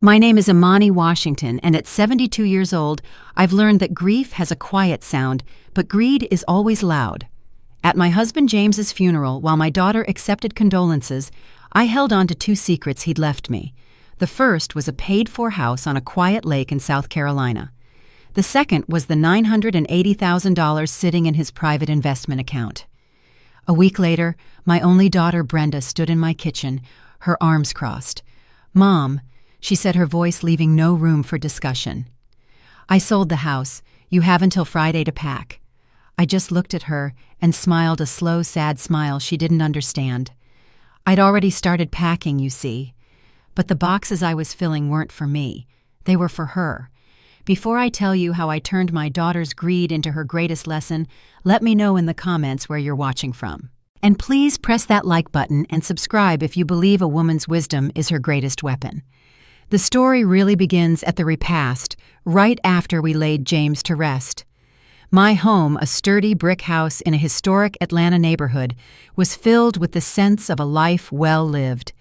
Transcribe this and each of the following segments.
My name is Imani Washington, and at 72 years old, I've learned that grief has a quiet sound, but greed is always loud. At my husband James's funeral, while my daughter accepted condolences, I held on to two secrets he'd left me. The first was a paid-for house on a quiet lake in South Carolina. The second was the $980,000 sitting in his private investment account. A week later, my only daughter Brenda stood in my kitchen, her arms crossed. "Mom," she said, her voice leaving no room for discussion. "I sold the house. You have until Friday to pack." I just looked at her and smiled a slow, sad smile she didn't understand. I'd already started packing, you see. But the boxes I was filling weren't for me. They were for her. Before I tell you how I turned my daughter's greed into her greatest lesson, let me know in the comments where you're watching from. And please press that like button and subscribe if you believe a woman's wisdom is her greatest weapon. The story really begins at the repast, right after we laid James to rest. My home, a sturdy brick house in a historic Atlanta neighborhood, was filled with the sense of a life well lived.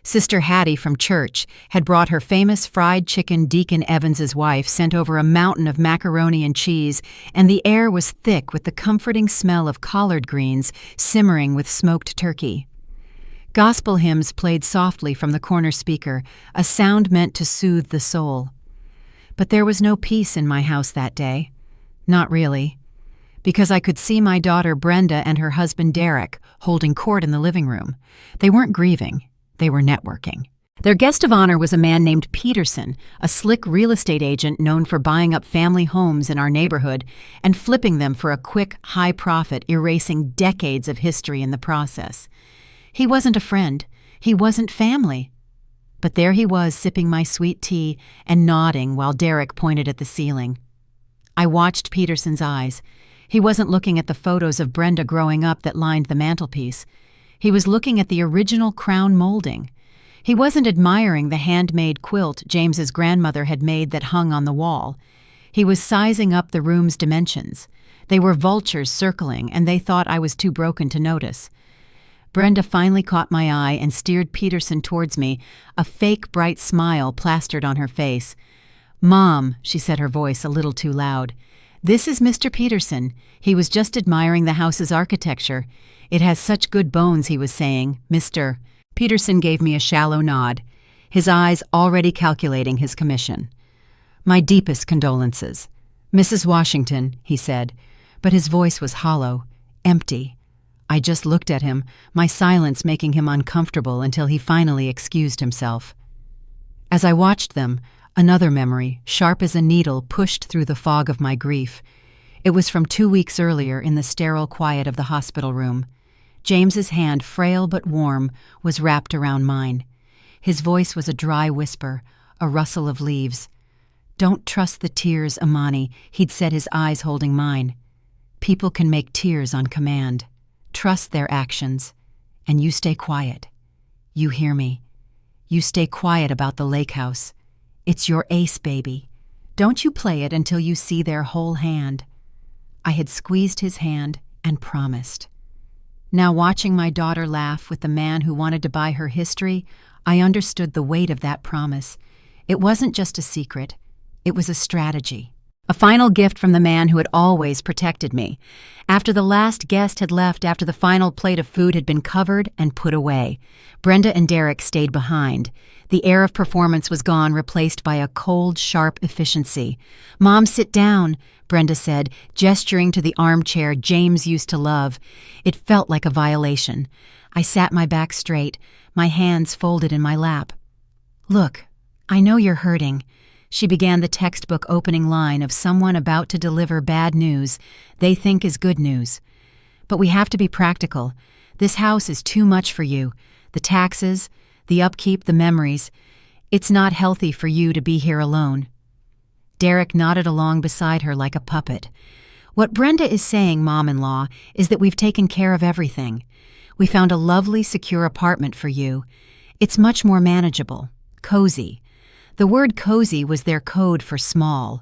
Sister Hattie from church had brought her famous fried chicken Deacon Evans's wife sent over a mountain of macaroni and cheese, and the air was thick with the comforting smell of collard greens simmering with smoked turkey. Gospel hymns played softly from the corner speaker, a sound meant to soothe the soul. But there was no peace in my house that day. Not really. Because I could see my daughter Brenda and her husband Derek holding court in the living room. They weren't grieving. They were networking. Their guest of honor was a man named Peterson, a slick real estate agent known for buying up family homes in our neighborhood and flipping them for a quick, high profit, erasing decades of history in the process. He wasn't a friend. He wasn't family. But there he was, sipping my sweet tea and nodding while Derek pointed at the ceiling. I watched Peterson's eyes. He wasn't looking at the photos of Brenda growing up that lined the mantelpiece. He was looking at the original crown molding. He wasn't admiring the handmade quilt James's grandmother had made that hung on the wall. He was sizing up the room's dimensions. They were vultures circling, and they thought I was too broken to notice. Brenda finally caught my eye and steered Peterson towards me, a fake bright smile plastered on her face. "Mom," she said, her voice a little too loud. "This is Mr. Peterson. He was just admiring the house's architecture. It has such good bones," he was saying. "Mr." Peterson gave me a shallow nod, his eyes already calculating his commission. "My deepest condolences. Mrs. Washington," he said, but his voice was hollow, empty. I just looked at him, my silence making him uncomfortable until he finally excused himself. As I watched them, another memory, sharp as a needle, pushed through the fog of my grief. It was from 2 weeks earlier in the sterile quiet of the hospital room. James's hand, frail but warm, was wrapped around mine. His voice was a dry whisper, a rustle of leaves. "Don't trust the tears, Imani," he'd said, his eyes holding mine. "People can make tears on command. Trust their actions. And you stay quiet. You hear me. You stay quiet about the lake house. It's your ace, baby. Don't you play it until you see their whole hand." I had squeezed his hand and promised. Now, watching my daughter laugh with the man who wanted to buy her history, I understood the weight of that promise. It wasn't just a secret. It was a strategy. A final gift from the man who had always protected me. After the last guest had left, after the final plate of food had been covered and put away, Brenda and Derek stayed behind. The air of performance was gone, replaced by a cold, sharp efficiency. "Mom, sit down," Brenda said, gesturing to the armchair James used to love. It felt like a violation. I sat my back straight, my hands folded in my lap. "Look, I know you're hurting." She began the textbook opening line of someone about to deliver bad news they think is good news. "But we have to be practical. This house is too much for you. The taxes, the upkeep, the memories. It's not healthy for you to be here alone." Derek nodded along beside her like a puppet. "What Brenda is saying, Mom-in-law, is that we've taken care of everything. We found a lovely, secure apartment for you. It's much more manageable, cozy." The word cozy was their code for small.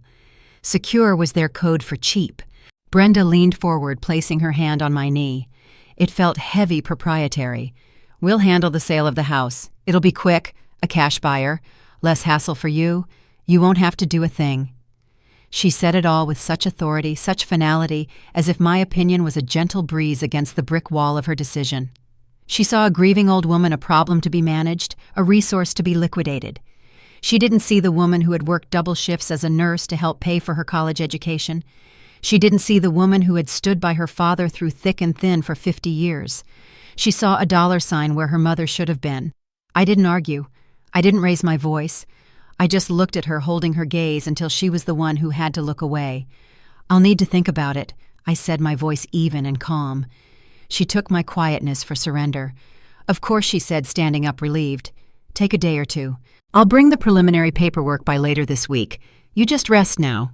Secure was their code for cheap. Brenda leaned forward, placing her hand on my knee. It felt heavy, proprietary. "We'll handle the sale of the house. It'll be quick, a cash buyer. Less hassle for you. You won't have to do a thing." She said it all with such authority, such finality, as if my opinion was a gentle breeze against the brick wall of her decision. She saw a grieving old woman a problem to be managed, a resource to be liquidated. She didn't see the woman who had worked double shifts as a nurse to help pay for her college education. She didn't see the woman who had stood by her father through thick and thin for 50 years. She saw a dollar sign where her mother should have been. I didn't argue. I didn't raise my voice. I just looked at her, holding her gaze until she was the one who had to look away. "I'll need to think about it," I said, my voice even and calm. She took my quietness for surrender. "Of course," she said, standing up relieved. "Take a day or two. I'll bring the preliminary paperwork by later this week. You just rest now."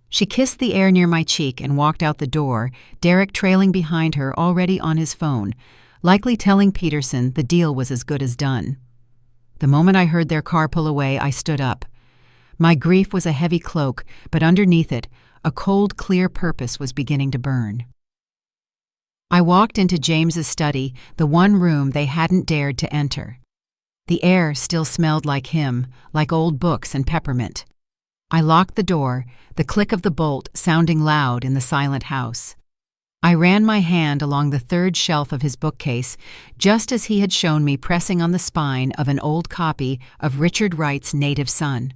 She kissed the air near my cheek and walked out the door, Derek trailing behind her, already on his phone, likely telling Peterson the deal was as good as done. The moment I heard their car pull away, I stood up. My grief was a heavy cloak, but underneath it, a cold, clear purpose was beginning to burn. I walked into James's study, the one room they hadn't dared to enter. The air still smelled like him, like old books and peppermint. I locked the door, the click of the bolt sounding loud in the silent house. I ran my hand along the third shelf of his bookcase, just as he had shown me, pressing on the spine of an old copy of Richard Wright's Native Son.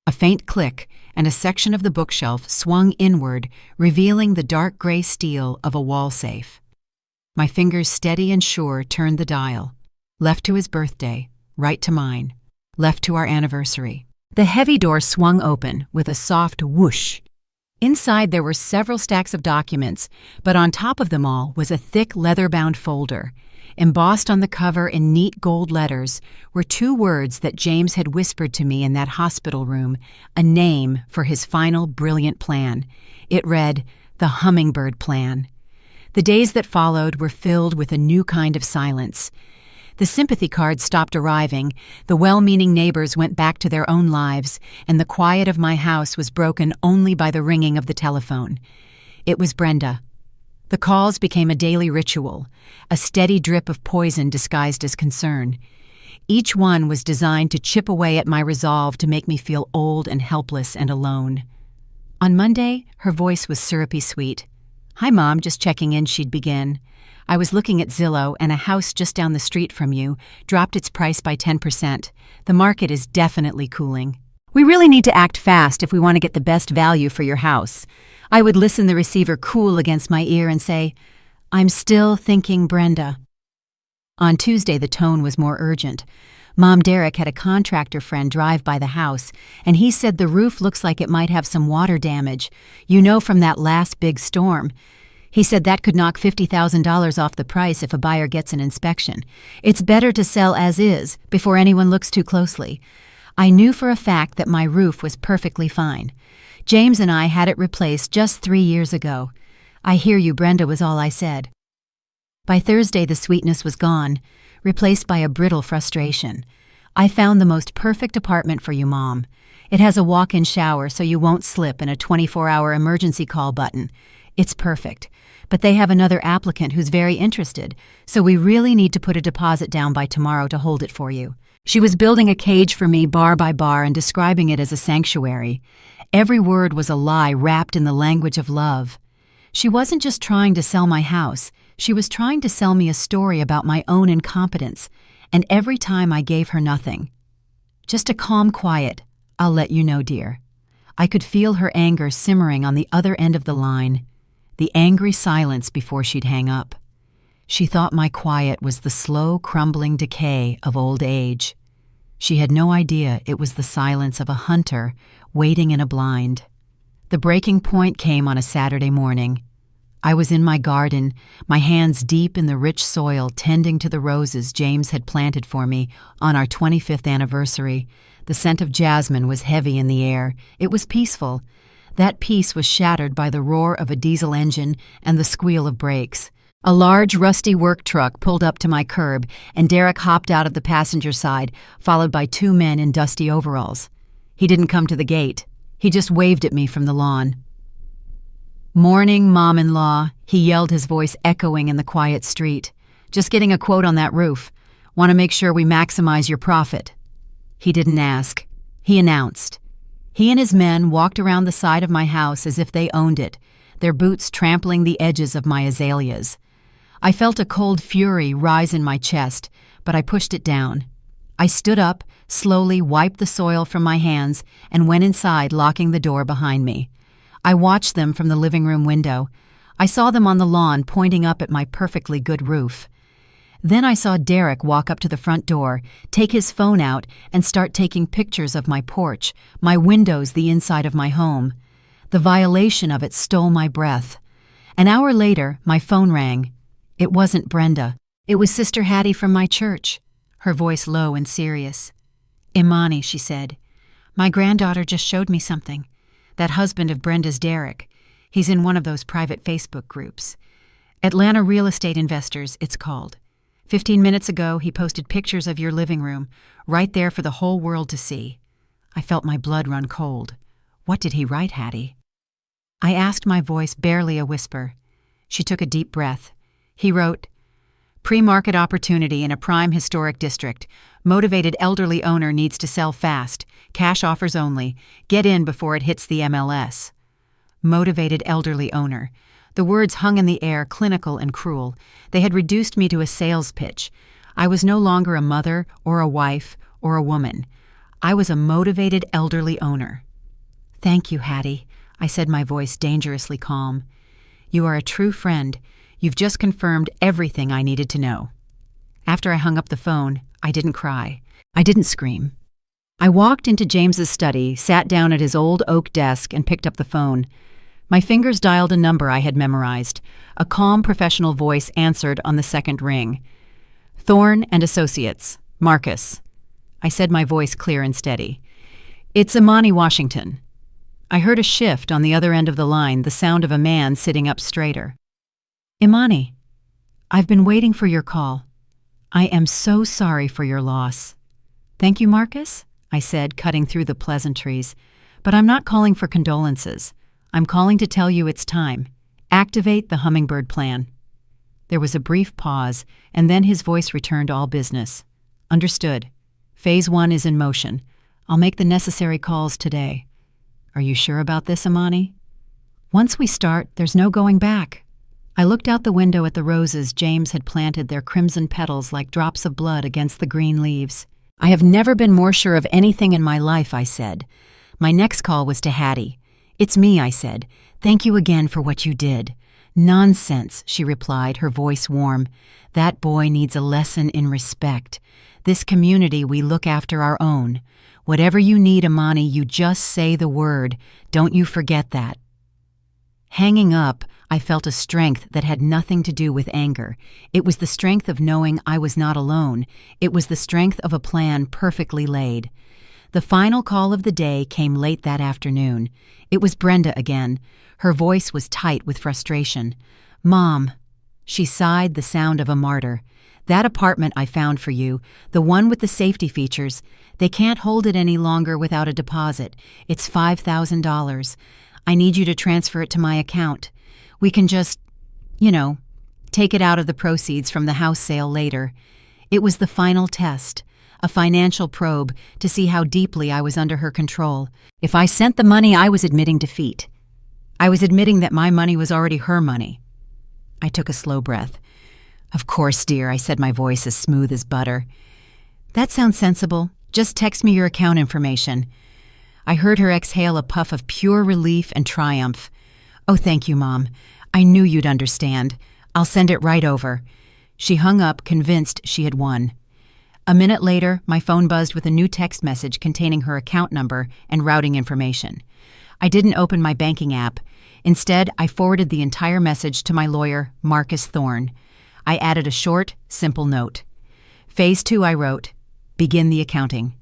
A faint click, and a section of the bookshelf swung inward, revealing the dark gray steel of a wall safe. My fingers, steady and sure, turned the dial. Left to his birthday, right to mine. Left to our anniversary. The heavy door swung open with a soft whoosh. Inside there were several stacks of documents, but on top of them all was a thick leather-bound folder. Embossed on the cover in neat gold letters were two words that James had whispered to me in that hospital room, a name for his final brilliant plan. It read, "The Hummingbird Plan." The days that followed were filled with a new kind of silence. The sympathy cards stopped arriving, the well-meaning neighbors went back to their own lives, and the quiet of my house was broken only by the ringing of the telephone. It was Brenda. The calls became a daily ritual, a steady drip of poison disguised as concern. Each one was designed to chip away at my resolve to make me feel old and helpless and alone. On Monday, her voice was syrupy sweet. "Hi, Mom, just checking in," she'd begin. "I was looking at Zillow, and a house just down the street from you dropped its price by 10%. The market is definitely cooling. We really need to act fast if we want to get the best value for your house." I would listen the receiver cool against my ear and say, "I'm still thinking Brenda." On Tuesday, the tone was more urgent. Mom, Derek had a contractor friend drive by the house, and he said the roof looks like it might have some water damage, from that last big storm. He said that could knock $50,000 off the price if a buyer gets an inspection. It's better to sell as is before anyone looks too closely. I knew for a fact that my roof was perfectly fine. James and I had it replaced just 3 years ago. "I hear you, Brenda," was all I said. By Thursday, the sweetness was gone, replaced by a brittle frustration. "I found the most perfect apartment for you, Mom. It has a walk-in shower so you won't slip, and a 24-hour emergency call button. It's perfect. But they have another applicant who's very interested, so we really need to put a deposit down by tomorrow to hold it for you." She was building a cage for me bar by bar and describing it as a sanctuary. Every word was a lie wrapped in the language of love. She wasn't just trying to sell my house. She was trying to sell me a story about my own incompetence, and every time I gave her nothing. Just a calm quiet, "I'll let you know, dear." I could feel her anger simmering on the other end of the line, the angry silence before she'd hang up. She thought my quiet was the slow, crumbling decay of old age. She had no idea it was the silence of a hunter waiting in a blind. The breaking point came on a Saturday morning. I was in my garden, my hands deep in the rich soil, tending to the roses James had planted for me on our 25th anniversary. The scent of jasmine was heavy in the air. It was peaceful. That peace was shattered by the roar of a diesel engine and the squeal of brakes. A large, rusty work truck pulled up to my curb, and Derek hopped out of the passenger side, followed by 2 men in dusty overalls. He didn't come to the gate. He just waved at me from the lawn. "Morning, Mom-in-law," he yelled, his voice echoing in the quiet street. "Just getting a quote on that roof. Want to make sure we maximize your profit." He didn't ask. he announced. He and his men walked around the side of my house as if they owned it, their boots trampling the edges of my azaleas. I felt a cold fury rise in my chest, but I pushed it down. I stood up, slowly wiped the soil from my hands, and went inside, locking the door behind me. I watched them from the living room window. I saw them on the lawn pointing up at my perfectly good roof. Then I saw Derek walk up to the front door, take his phone out, and start taking pictures of my porch, my windows, the inside of my home. The violation of it stole my breath. An hour later, my phone rang. It wasn't Brenda. It was Sister Hattie from my church, her voice low and serious. "Imani," she said, "my granddaughter just showed me something. That husband of Brenda's, Derek. He's in one of those private Facebook groups. Atlanta Real Estate Investors, it's called. 15 minutes ago, he posted pictures of your living room, right there for the whole world to see." I felt my blood run cold. What did he write, Hattie? I asked, my voice barely a whisper. She took a deep breath. He wrote, "Pre-market opportunity in a prime historic district. Motivated elderly owner needs to sell fast. Cash offers only. Get in before it hits the MLS." Motivated elderly owner. The words hung in the air, clinical and cruel. They had reduced me to a sales pitch. I was no longer a mother or a wife or a woman. I was a motivated elderly owner. "Thank you, Hattie," I said, my voice dangerously calm. "You are a true friend. You've just confirmed everything I needed to know." After I hung up the phone, I didn't cry. I didn't scream. I walked into James's study, sat down at his old oak desk, and picked up the phone. My fingers dialed a number I had memorized. A calm, professional voice answered on the second ring. "Thorne and Associates, Marcus." I said, my voice clear and steady. "It's Imani Washington." I heard a shift on the other end of the line, the sound of a man sitting up straighter. "Imani, I've been waiting for your call. I am so sorry for your loss." "Thank you, Marcus," I said, cutting through the pleasantries. "But I'm not calling for condolences. I'm calling to tell you it's time. Activate the Hummingbird Plan." There was a brief pause, and then his voice returned all business. "Understood. Phase 1 is in motion. I'll make the necessary calls today." "Are you sure about this, Imani?" "Once we start, there's no going back." I looked out the window at the roses James had planted, their crimson petals like drops of blood against the green leaves. "I have never been more sure of anything in my life," I said. My next call was to Hattie. "It's me," I said. "Thank you again for what you did." "Nonsense," she replied, her voice warm. "That boy needs a lesson in respect. This community, we look after our own. Whatever you need, Imani, you just say the word. Don't you forget that." Hanging up, I felt a strength that had nothing to do with anger. It was the strength of knowing I was not alone. It was the strength of a plan perfectly laid. The final call of the day came late that afternoon. It was Brenda again. Her voice was tight with frustration. "Mom," she sighed, the sound of a martyr. "That apartment I found for you, the one with the safety features, they can't hold it any longer without a deposit. It's $5,000. I need you to transfer it to my account. We can just, take it out of the proceeds from the house sale later." It was the final test, a financial probe to see how deeply I was under her control. If I sent the money, I was admitting defeat. I was admitting that my money was already her money. I took a slow breath. "Of course, dear," I said, my voice as smooth as butter. "That sounds sensible. Just text me your account information." I heard her exhale a puff of pure relief and triumph. "Oh, thank you, Mom. I knew you'd understand. I'll send it right over." She hung up, convinced she had won. A minute later, my phone buzzed with a new text message containing her account number and routing information. I didn't open my banking app. Instead, I forwarded the entire message to my lawyer, Marcus Thorne. I added a short, simple note. Phase 2, I wrote, "Begin the accounting."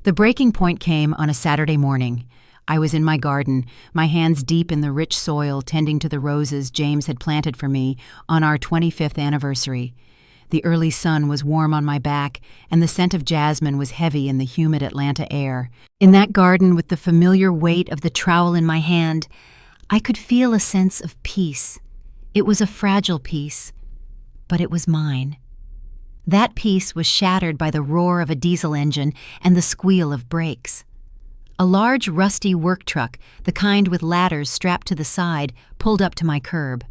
The breaking point came on a Saturday morning. I was in my garden, my hands deep in the rich soil, tending to the roses James had planted for me on our 25th anniversary. The early sun was warm on my back, and the scent of jasmine was heavy in the humid Atlanta air. In that garden, with the familiar weight of the trowel in my hand, I could feel a sense of peace. It was a fragile peace, but it was mine. That peace was shattered by the roar of a diesel engine and the squeal of brakes. A large, rusty work truck, the kind with ladders strapped to the side, pulled up to my curb.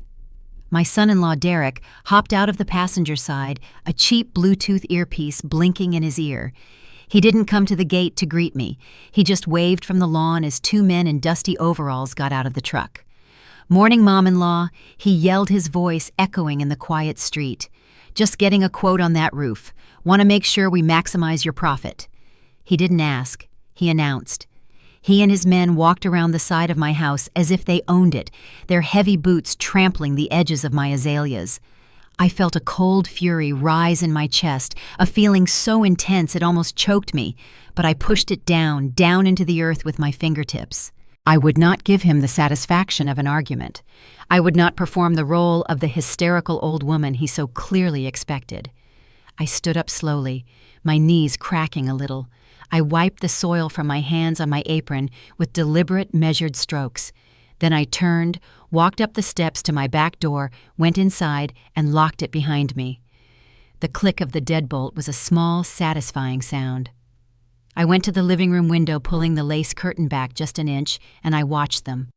My son-in-law Derek hopped out of the passenger side, a cheap Bluetooth earpiece blinking in his ear. He didn't come to the gate to greet me. He just waved from the lawn as two men in dusty overalls got out of the truck. "Morning, Mom-in-law," he yelled, his voice echoing in the quiet street. "Just getting a quote on that roof. Want to make sure we maximize your profit." He didn't ask. He announced. He and his men walked around the side of my house as if they owned it, their heavy boots trampling the edges of my azaleas. I felt a cold fury rise in my chest, a feeling so intense it almost choked me, but I pushed it down into the earth with my fingertips. I would not give him the satisfaction of an argument. I would not perform the role of the hysterical old woman he so clearly expected. I stood up slowly, my knees cracking a little. I wiped the soil from my hands on my apron with deliberate, measured strokes. Then I turned, walked up the steps to my back door, went inside, and locked it behind me. The click of the deadbolt was a small, satisfying sound. I went to the living room window, pulling the lace curtain back just an inch, and I watched them.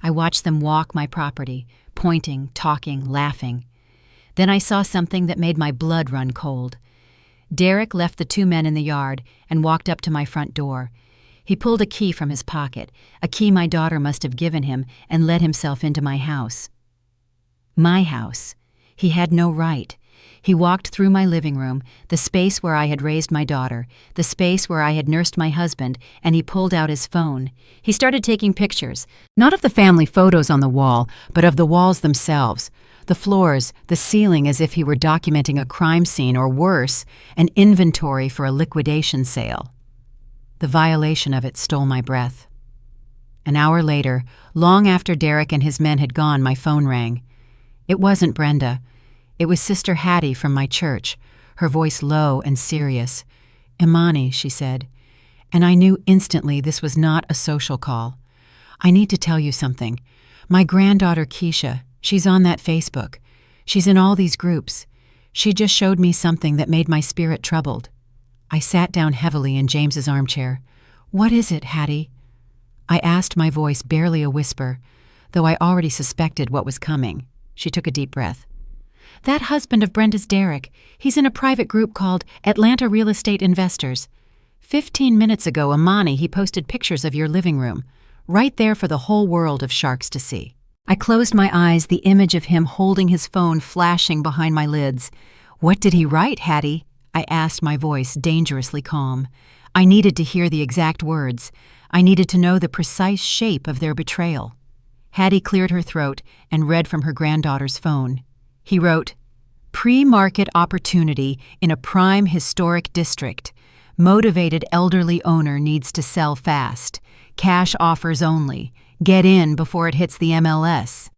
I watched them walk my property, pointing, talking, laughing. Then I saw something that made my blood run cold. Derek left the two men in the yard and walked up to my front door. He pulled a key from his pocket, a key my daughter must have given him, and let himself into my house. My house. He had no right. He walked through my living room, the space where I had raised my daughter, the space where I had nursed my husband, and he pulled out his phone. He started taking pictures, not of the family photos on the wall, but of the walls themselves, the floors, the ceiling, as if he were documenting a crime scene or worse, an inventory for a liquidation sale. The violation of it stole my breath. An hour later, long after Derek and his men had gone, my phone rang. It wasn't Brenda. It was Sister Hattie from my church, her voice low and serious. "Imani," she said, and I knew instantly this was not a social call. "I need to tell you something. My granddaughter Keisha, she's on that Facebook. She's in all these groups. She just showed me something that made my spirit troubled." I sat down heavily in James's armchair. "What is it, Hattie?" I asked, my voice barely a whisper, though I already suspected what was coming. She took a deep breath. "That husband of Brenda's, Derek, he's in a private group called Atlanta Real Estate Investors. 15 minutes ago, Imani, he posted pictures of your living room, right there for the whole world of sharks to see." I closed my eyes, the image of him holding his phone flashing behind my lids. "What did he write, Hattie?" I asked, my voice dangerously calm. I needed to hear the exact words. I needed to know the precise shape of their betrayal. Hattie cleared her throat and read from her granddaughter's phone. He wrote, "Pre-market opportunity in a prime historic district. Motivated elderly owner needs to sell fast. Cash offers only. Get in before it hits the MLS."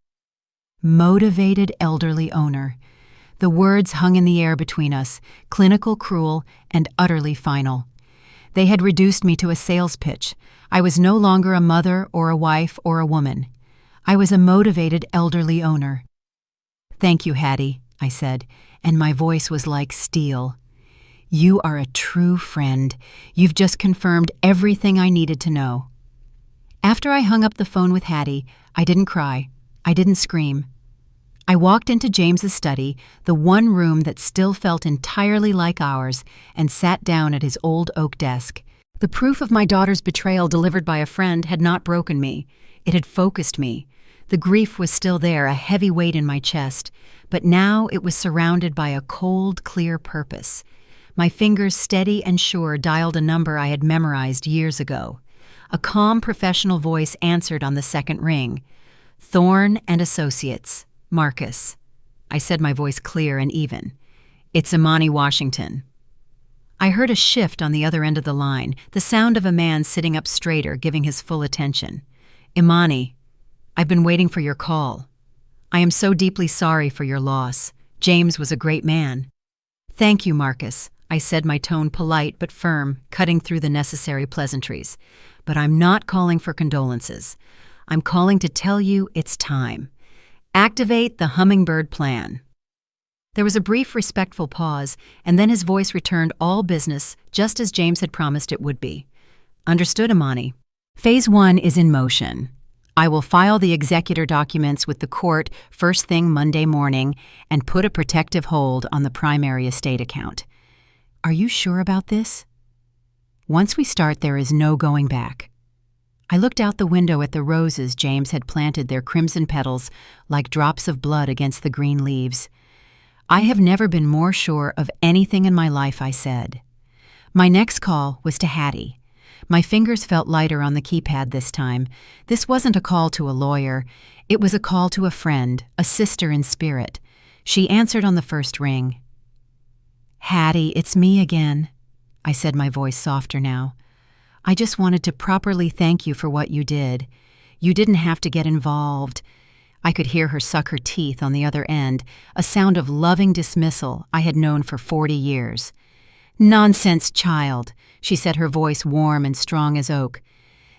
Motivated elderly owner. The words hung in the air between us, clinical, cruel, and utterly final. They had reduced me to a sales pitch. I was no longer a mother or a wife or a woman. I was a motivated elderly owner. "Thank you, Hattie," I said, and my voice was like steel. "You are a true friend. You've just confirmed everything I needed to know." After I hung up the phone with Hattie, I didn't cry. I didn't scream. I walked into James's study, the one room that still felt entirely like ours, and sat down at his old oak desk. The proof of my daughter's betrayal delivered by a friend had not broken me. It had focused me. The grief was still there, a heavy weight in my chest, but now it was surrounded by a cold, clear purpose. My fingers, steady and sure, dialed a number I had memorized years ago. A calm professional voice answered on the second ring. "Thorne and Associates. Marcus." I said, my voice clear and even. "It's Imani Washington." I heard a shift on the other end of the line, the sound of a man sitting up straighter, giving his full attention. "Imani, I've been waiting for your call. I am so deeply sorry for your loss. James was a great man." "Thank you, Marcus," I said, my tone polite but firm, cutting through the necessary pleasantries. "But I'm not calling for condolences. I'm calling to tell you it's time. Activate the hummingbird plan." There was a brief, respectful pause, and then his voice returned all business, just as James had promised it would be. Understood, Imani. Phase 1 is in motion. I will file the executor documents with the court first thing Monday morning and put a protective hold on the primary estate account. Are you sure about this? Once we start, there is no going back. I looked out the window at the roses James had planted, their crimson petals like drops of blood against the green leaves. I have never been more sure of anything in my life, I said. My next call was to Hattie. My fingers felt lighter on the keypad this time. This wasn't a call to a lawyer. It was a call to a friend, a sister in spirit. She answered on the first ring. Hattie, it's me again, I said, my voice softer now. I just wanted to properly thank you for what you did. You didn't have to get involved. I could hear her suck her teeth on the other end, a sound of loving dismissal I had known for 40 years. Nonsense, child, she said, her voice warm and strong as oak.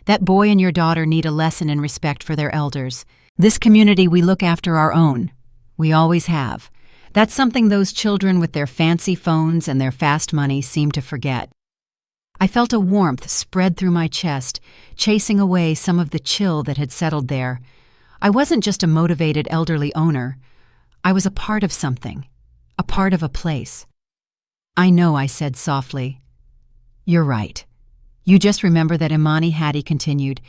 That boy and your daughter need a lesson in respect for their elders. This community, we look after our own. We always have. That's something those children with their fancy phones and their fast money seem to forget. I felt a warmth spread through my chest, chasing away some of the chill that had settled there. I wasn't just a motivated elderly owner. I was a part of something, a part of a place. I know, I said softly. You're right. You just remember that, Imani, Hattie continued.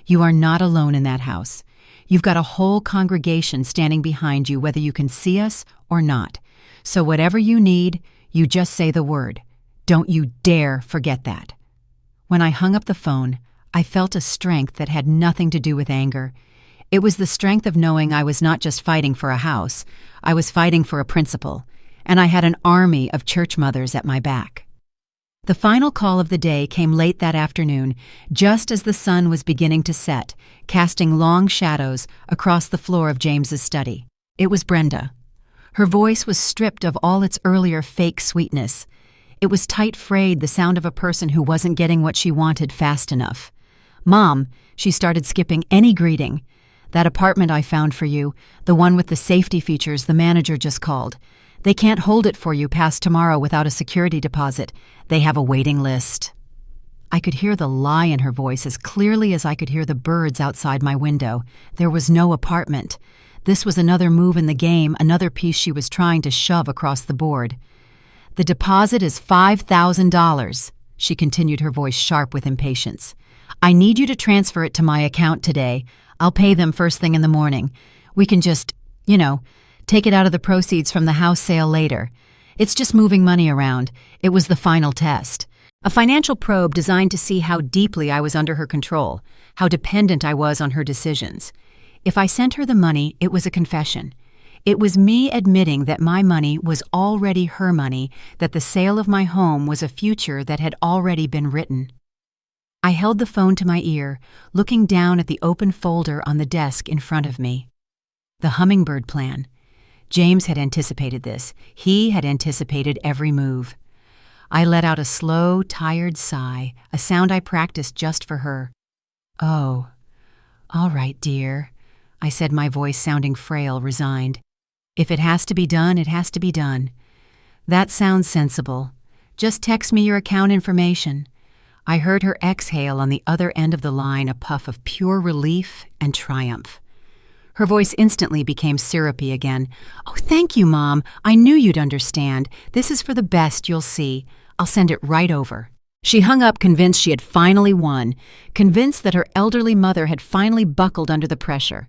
You are not alone in that house. You've got a whole congregation standing behind you, whether you can see us or not. So whatever you need, you just say the word. Don't you dare forget that. When I hung up the phone, I felt a strength that had nothing to do with anger. It was the strength of knowing I was not just fighting for a house, I was fighting for a principle, and I had an army of church mothers at my back. The final call of the day came late that afternoon, just as the sun was beginning to set, casting long shadows across the floor of James's study. It was Brenda. Her voice was stripped of all its earlier fake sweetness. It was tight frayed, the sound of a person who wasn't getting what she wanted fast enough. Mom, she started, skipping any greeting. That apartment I found for you, the one with the safety features, the manager just called. They can't hold it for you past tomorrow without a security deposit. They have a waiting list. I could hear the lie in her voice as clearly as I could hear the birds outside my window. There was no apartment. This was another move in the game, another piece she was trying to shove across the board. The deposit is $5,000, she continued, her voice sharp with impatience. I need you to transfer it to my account today. I'll pay them first thing in the morning. We can just, take it out of the proceeds from the house sale later. It's just moving money around. It was the final test. A financial probe designed to see how deeply I was under her control, how dependent I was on her decisions. If I sent her the money, it was a confession. It was me admitting that my money was already her money, that the sale of my home was a future that had already been written. I held the phone to my ear, looking down at the open folder on the desk in front of me. The hummingbird plan. James had anticipated this. He had anticipated every move. I let out a slow, tired sigh, a sound I practiced just for her. Oh, all right, dear, I said, my voice sounding frail, resigned. If it has to be done, it has to be done. That sounds sensible. Just text me your account information. I heard her exhale on the other end of the line, a puff of pure relief and triumph. Her voice instantly became syrupy again. Oh, thank you, Mom. I knew you'd understand. This is for the best, you'll see. I'll send it right over. She hung up, convinced she had finally won, convinced that her elderly mother had finally buckled under the pressure.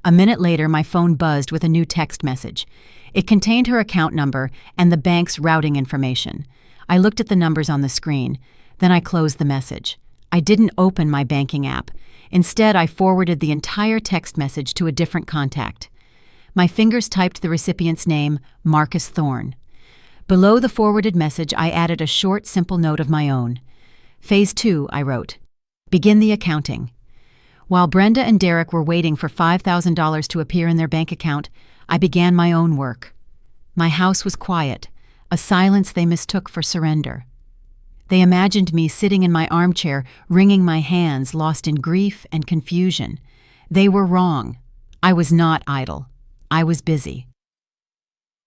A minute later, my phone buzzed with a new text message. It contained her account number and the bank's routing information. I looked at the numbers on the screen. Then I closed the message. I didn't open my banking app. Instead, I forwarded the entire text message to a different contact. My fingers typed the recipient's name, Marcus Thorne. Below the forwarded message, I added a short, simple note of my own. Phase 2, I wrote. Begin the accounting. While Brenda and Derek were waiting for $5,000 to appear in their bank account, I began my own work. My house was quiet, a silence they mistook for surrender. They imagined me sitting in my armchair, wringing my hands, lost in grief and confusion. They were wrong. I was not idle. I was busy.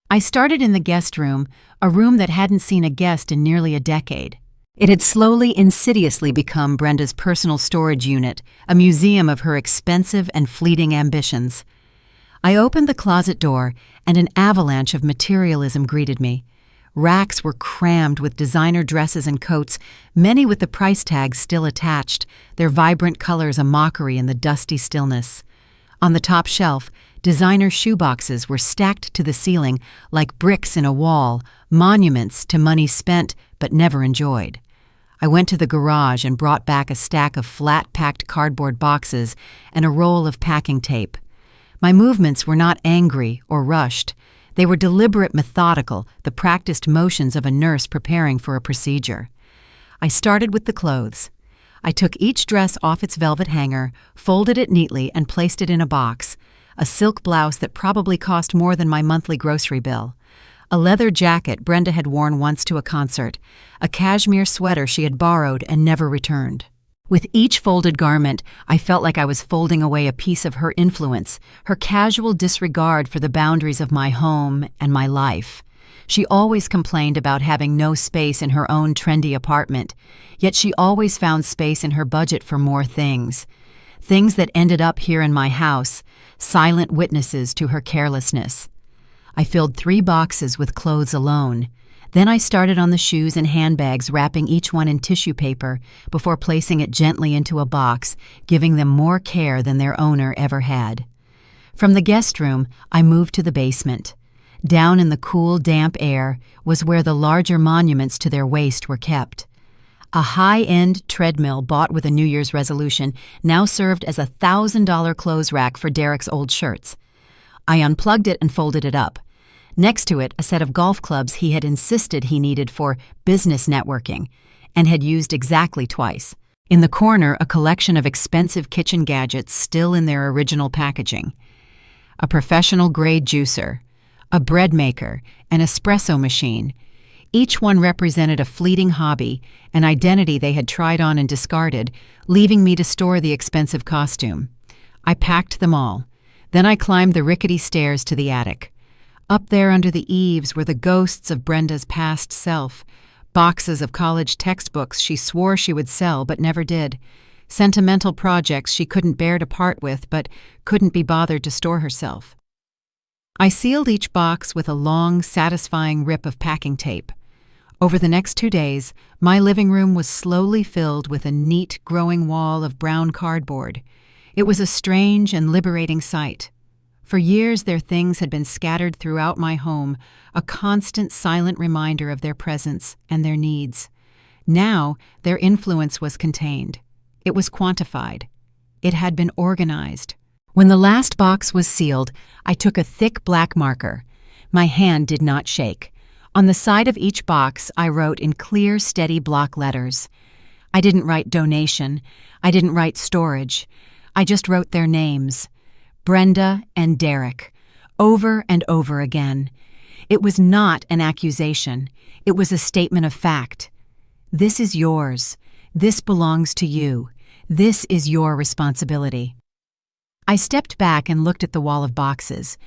I started in the guest room, a room that hadn't seen a guest in nearly a decade. It had slowly, insidiously become Brenda's personal storage unit, a museum of her expensive and fleeting ambitions. I opened the closet door, and an avalanche of materialism greeted me. Racks were crammed with designer dresses and coats, many with the price tags still attached, their vibrant colors a mockery in the dusty stillness. On the top shelf, designer shoeboxes were stacked to the ceiling like bricks in a wall, monuments to money spent but never enjoyed. I went to the garage and brought back a stack of flat-packed cardboard boxes and a roll of packing tape. My movements were not angry or rushed. They were deliberate, methodical, the practiced motions of a nurse preparing for a procedure. I started with the clothes. I took each dress off its velvet hanger, folded it neatly, and placed it in a box. A silk blouse that probably cost more than my monthly grocery bill. A leather jacket Brenda had worn once to a concert. A cashmere sweater she had borrowed and never returned. With each folded garment, I felt like I was folding away a piece of her influence, her casual disregard for the boundaries of my home and my life. She always complained about having no space in her own trendy apartment, yet she always found space in her budget for more things. Things that ended up here in my house, silent witnesses to her carelessness. I filled 3 boxes with clothes alone. Then I started on the shoes and handbags, wrapping each one in tissue paper before placing it gently into a box, giving them more care than their owner ever had. From the guest room, I moved to the basement. Down in the cool, damp air was where the larger monuments to their waste were kept. A high-end treadmill bought with a New Year's resolution now served as a $1,000 clothes rack for Derek's old shirts. I unplugged it and folded it up. Next to it, a set of golf clubs he had insisted he needed for business networking, and had used exactly twice. In the corner, a collection of expensive kitchen gadgets still in their original packaging. A professional-grade juicer, a bread maker, an espresso machine. Each one represented a fleeting hobby, an identity they had tried on and discarded, leaving me to store the expensive costume. I packed them all. Then I climbed the rickety stairs to the attic. Up there under the eaves were the ghosts of Brenda's past self, boxes of college textbooks she swore she would sell but never did, sentimental projects she couldn't bear to part with but couldn't be bothered to store herself. I sealed each box with a long, satisfying rip of packing tape. Over the next 2 days, my living room was slowly filled with a neat, growing wall of brown cardboard. It was a strange and liberating sight. For years their things had been scattered throughout my home, a constant silent reminder of their presence and their needs. Now their influence was contained. It was quantified. It had been organized. When the last box was sealed, I took a thick black marker. My hand did not shake. On the side of each box, I wrote in clear, steady block letters. I didn't write donation. I didn't write storage. I just wrote their names. Brenda and Derek, over and over again. It was not an accusation. It was a statement of fact. This is yours. This belongs to you. This is your responsibility. I stepped back and looked at the wall of boxes.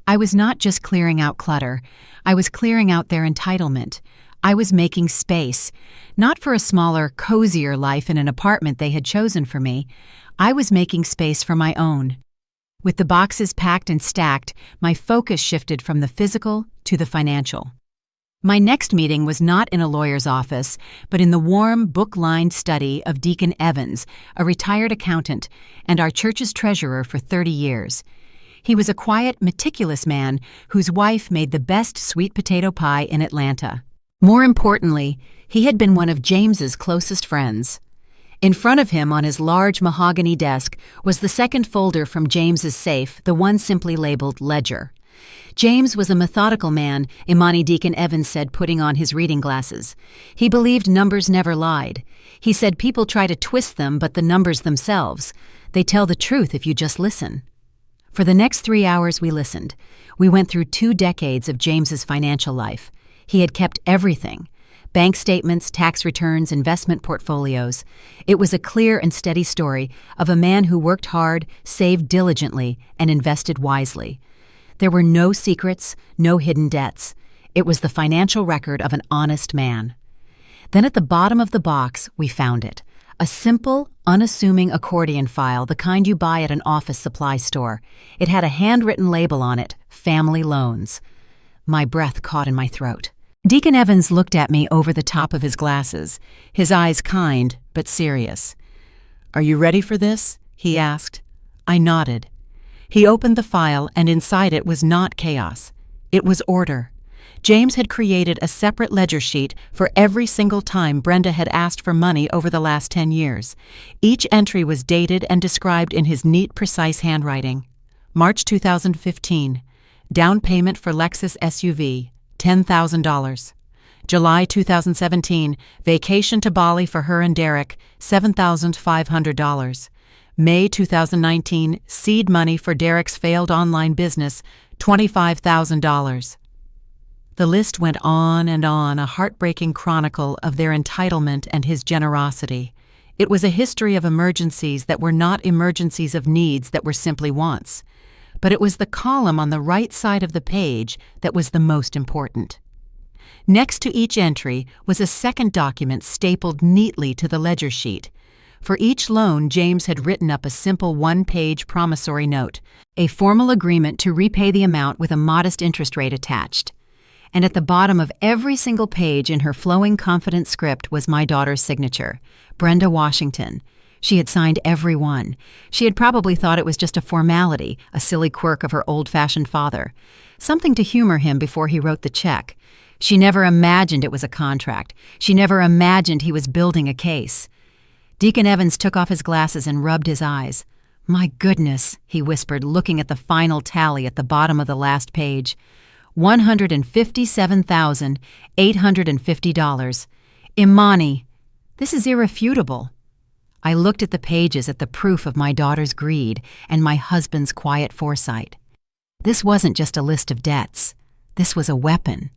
I was not just clearing out clutter. I was clearing out their entitlement. I was making space, not for a smaller, cozier life in an apartment they had chosen for me. I was making space for my own. With the boxes packed and stacked, my focus shifted from the physical to the financial. My next meeting was not in a lawyer's office, but in the warm, book-lined study of Deacon Evans, a retired accountant, and our church's treasurer for 30 years. He was a quiet, meticulous man whose wife made the best sweet potato pie in Atlanta. More importantly, he had been one of James's closest friends. In front of him on his large mahogany desk was the second folder from James's safe, the one simply labeled Ledger. James was a methodical man, Imani Deacon Evans said, putting on his reading glasses. He believed numbers never lied. He said people try to twist them, but the numbers themselves. They tell the truth if you just listen. For the next 3 hours we listened. We went through 2 decades of James's financial life. He had kept everything. Bank statements, tax returns, investment portfolios. It was a clear and steady story of a man who worked hard, saved diligently, and invested wisely. There were no secrets, no hidden debts. It was the financial record of an honest man. Then at the bottom of the box, we found it. A simple, unassuming accordion file, the kind you buy at an office supply store. It had a handwritten label on it, Family Loans. My breath caught in my throat. Deacon Evans looked at me over the top of his glasses, his eyes kind but serious. "Are you ready for this?" he asked. I nodded. He opened the file, and inside it was not chaos. It was order. James had created a separate ledger sheet for every single time Brenda had asked for money over the last 10 years. Each entry was dated and described in his neat, precise handwriting. March 2015. Down payment for Lexus SUV, $10,000. July 2017. Vacation to Bali for her and Derek, $7,500. May 2019. Seed money for Derek's failed online business, $25,000. The list went on and on, a heartbreaking chronicle of their entitlement and his generosity. It was a history of emergencies that were not emergencies of needs that were simply wants. But it was the column on the right side of the page that was the most important. Next to each entry was a second document stapled neatly to the ledger sheet. For each loan, James had written up a simple one-page promissory note, a formal agreement to repay the amount with a modest interest rate attached. And at the bottom of every single page in her flowing, confident script was my daughter's signature, Brenda Washington. She had signed every one. She had probably thought it was just a formality, a silly quirk of her old-fashioned father, something to humor him before he wrote the check. She never imagined it was a contract. She never imagined he was building a case. Deacon Evans took off his glasses and rubbed his eyes. "My goodness," he whispered, looking at the final tally at the bottom of the last page. $157,850. Imani, this is irrefutable. I looked at the pages at the proof of my daughter's greed and my husband's quiet foresight. This wasn't just a list of debts. This was a weapon.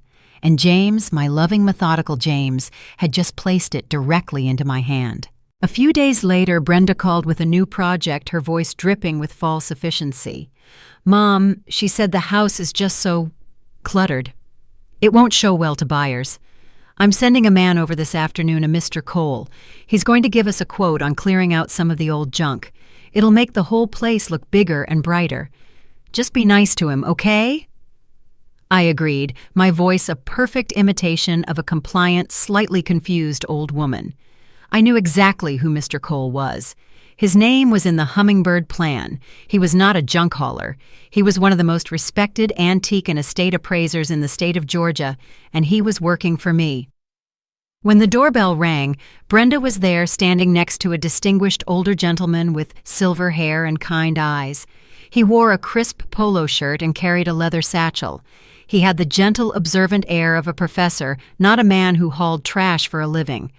And James, my loving, methodical James, had just placed it directly into my hand. A few days later, Brenda called with a new project, her voice dripping with false efficiency. "Mom," she said, "the house is just so cluttered. It won't show well to buyers. I'm sending a man over this afternoon, a Mr. Cole. He's going to give us a quote on clearing out some of the old junk. It'll make the whole place look bigger and brighter. Just be nice to him, okay?" I agreed, my voice a perfect imitation of a compliant, slightly confused old woman. I knew exactly who Mr. Cole was. His name was in the Hummingbird Plan. He was not a junk hauler. He was one of the most respected antique and estate appraisers in the state of Georgia, and he was working for me. When the doorbell rang, Brenda was there standing next to a distinguished older gentleman with silver hair and kind eyes. He wore a crisp polo shirt and carried a leather satchel. He had the gentle, observant air of a professor, not a man who hauled trash for a living.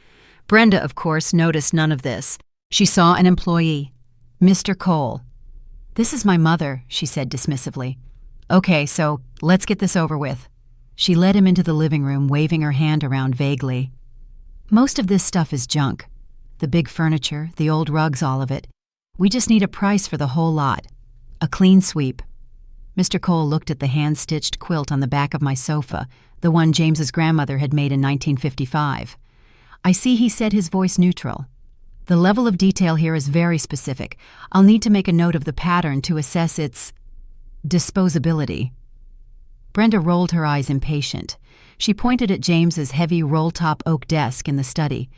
Brenda, of course, noticed none of this. She saw an employee. "Mr. Cole." "This is my mother," she said dismissively. "Okay, so let's get this over with." She led him into the living room, waving her hand around vaguely. "Most of this stuff is junk. The big furniture, the old rugs, all of it. We just need a price for the whole lot. A clean sweep." Mr. Cole looked at the hand-stitched quilt on the back of my sofa, the one James's grandmother had made in 1955. "I see," he said, his voice neutral. "The level of detail here is very specific. I'll need to make a note of the pattern to assess its disposability." Brenda rolled her eyes impatient. She pointed at James's heavy roll-top oak desk in the study.